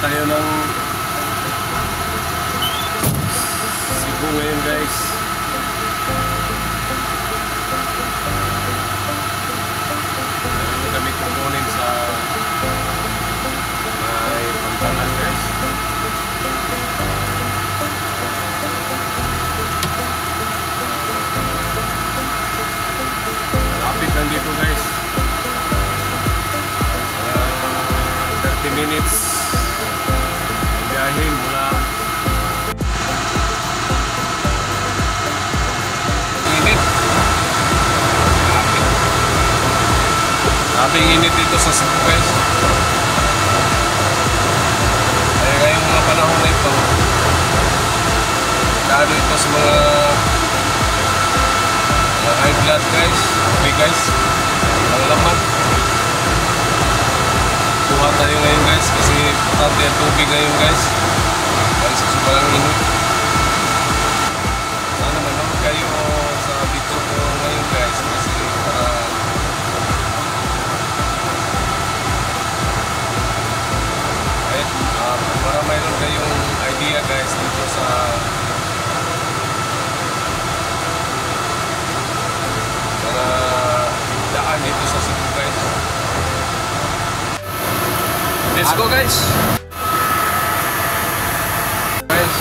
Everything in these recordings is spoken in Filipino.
tayo ng Cebu ngayon guys. Ito kami kukunin sa may Pantalan guys. Malapit lang dito guys. 30 minutes biyahe mula init. Grabing init dito sa Cebu guys. Kaya ngayong mga panahon na ito, lalo ito sa mga high blood guys. Okay guys, ang laman. Kuha tayo ngayon guys kasi importante ang tubig ngayon guys dahil sa sobrang init. Sana manood kayo sa video ko ngayon guys kasi para mayroon kayong idea guys dito sa mga daan dito sa Cebu guys. Let's go guys! Guys!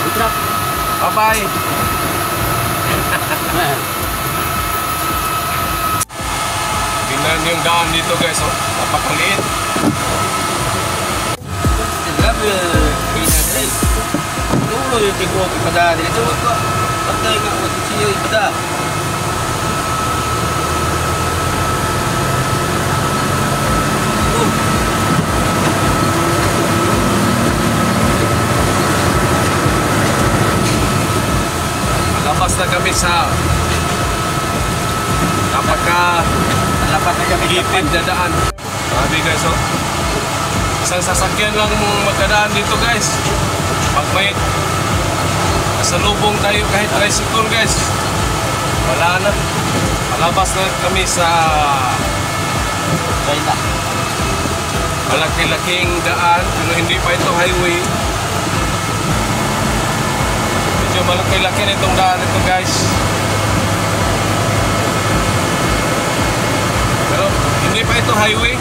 Good luck! Bye-bye! Tingnan yung daan dito guys, oh. Napakaliit! Grabe! Pinagay! Tulo yung tigwag ipadali. Ito ko! Patay ka ko siya ita! Labas na kami sa napaka gitid na daan. Sabi guys, oh. Isang sasakyan lang magdadaan dito guys. Pag may kasalubong tayo kahit tricycle guys, wala na. Palabas na kami sa malaki-laking daan, pero hindi pa ito highway. Medyo malaki-laki na itong daan ito guys. Pero hindi pa ito highway.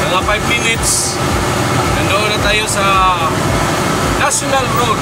Mga 5 minutes nandoon na tayo sa National Road.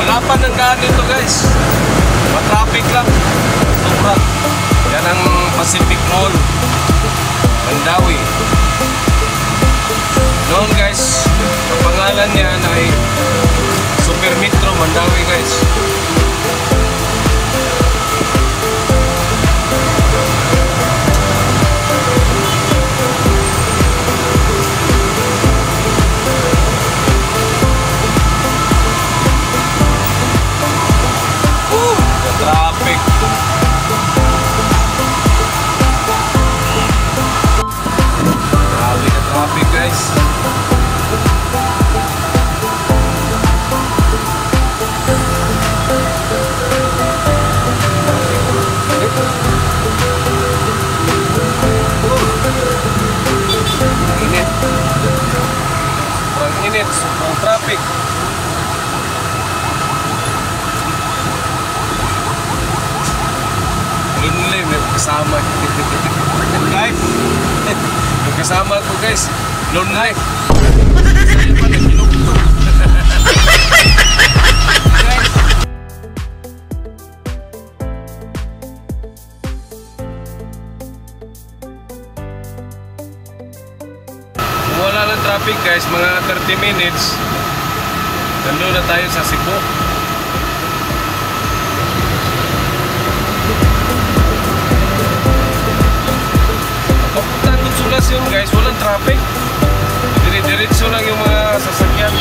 Malapan ng daan dito guys. Matraffic lang. Sobra. Yan ang Pacific Mall Mandawi. Noon guys, ang pangalan niyan ay Super Metro Mandawi guys. Traffic. Grabe ka traffic guys. Init. Sobrang init, sobrang traffic. Inlay, may kasama. Guys, may kasama ko guys. Lone life. Sa'yo pa nagilugtog. Guys. traffic guys, mga 30 minutes, nandun na tayo sa Cebu. Papunta Consolacion guys, walang traffic. Dire-diretso lang yung mga sasakyan.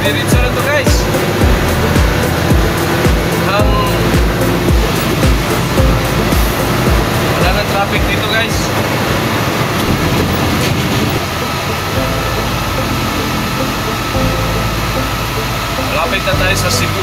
Diretso na to guys. Wala na traffic dito guys. Malapit na tayo sa Cebu.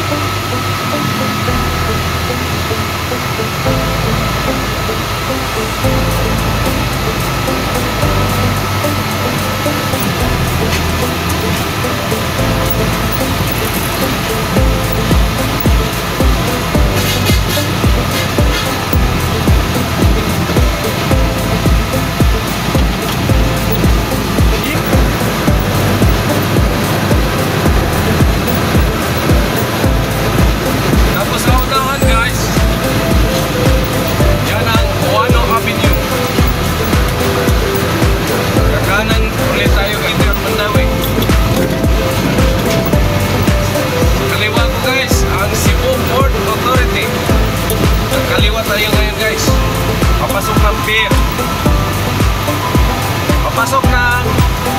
Papasok ng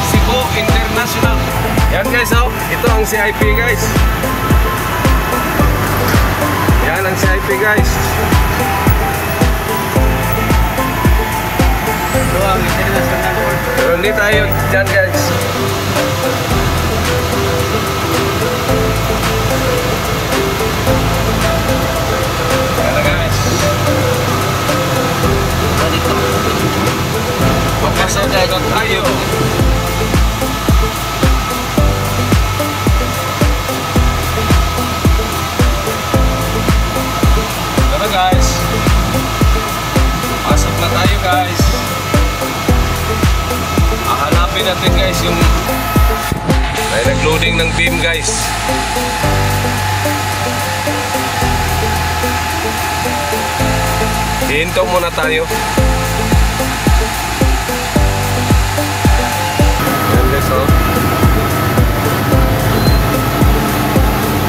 Cebu International. Yan guys, oh. Ito ang CIP guys. Yan ang CIP guys. Ito ang international port. Pero hindi tayo dyan guys. Yan na guys. Papasok na tayo. Tara guys. Pasok na tayo guys. Hahanapin natin guys yung ay nag-loading ng beam guys. Hihinto muna tayo. So,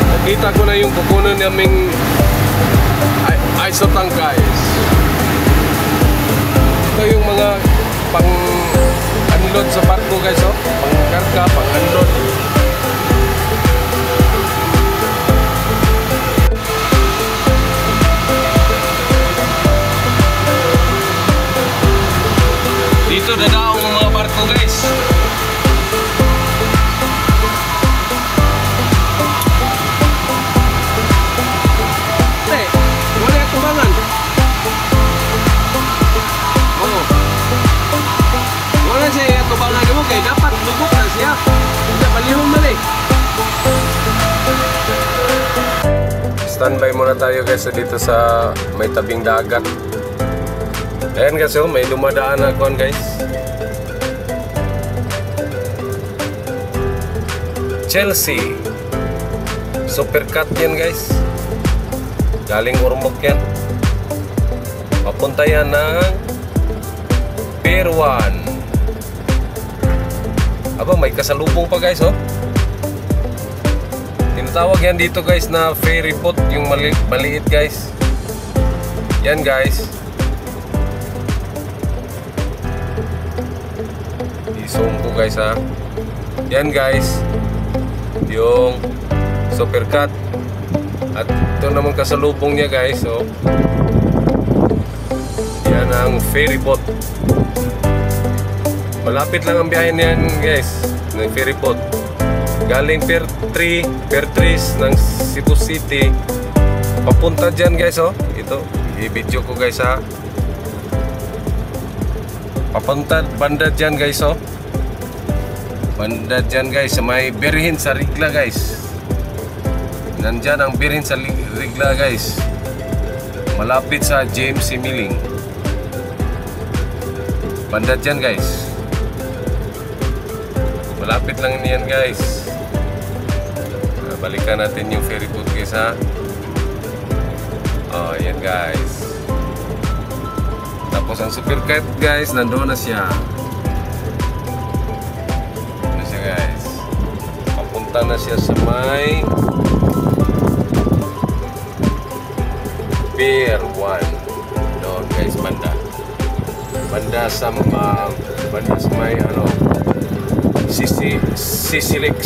nakita ko na yung kukunan naming isotang guys. Ito yung mga pang-unload sa barko guys, oh. Pang-karga, pang-unload. Dito dadaan ang mga barko guys. Dapat lubog na siya. Hindi palihong mali. Standby muna tayo guys dito sa may tabing dagat. Ayan guys, oh, may dumadaan na kuwan guys. Chelsea. Supercut yan guys. Galing Ormoc yan. Papunta yan ng Pier 1. Aba, may kasalubong pa guys, oh. Tinatawag yan dito guys na ferry boat, yung maliit guys. Yan guys. I-zoom ko guys ha. Yan guys. Yung Supercut. At ito naman kasalubong niya guys. So, yan ang ferry boat. Malapit lang ang biyahe niyan guys. Ng ferry boat. Galing Pier 3 ng Cebu City. Papunta dyan guys oh. Ito. I-video ko guys ha. Papunta banda dyan guys oh. Banda dyan guys sa may Birhen sa Rigla guys. Nandyan ang Birhen sa Rigla guys. Malapit sa JMC Milling. Banda dyan guys. Malapit lang niyan guys. Balikan natin yung ferry boat guys ha. Oh yan guys. Tapos ang Supercut guys, nandoon na siya. Ano siya guys. Papunta na siya sa may Pier 1. Doon guys, banda. Banda sa may ano, Sisilix.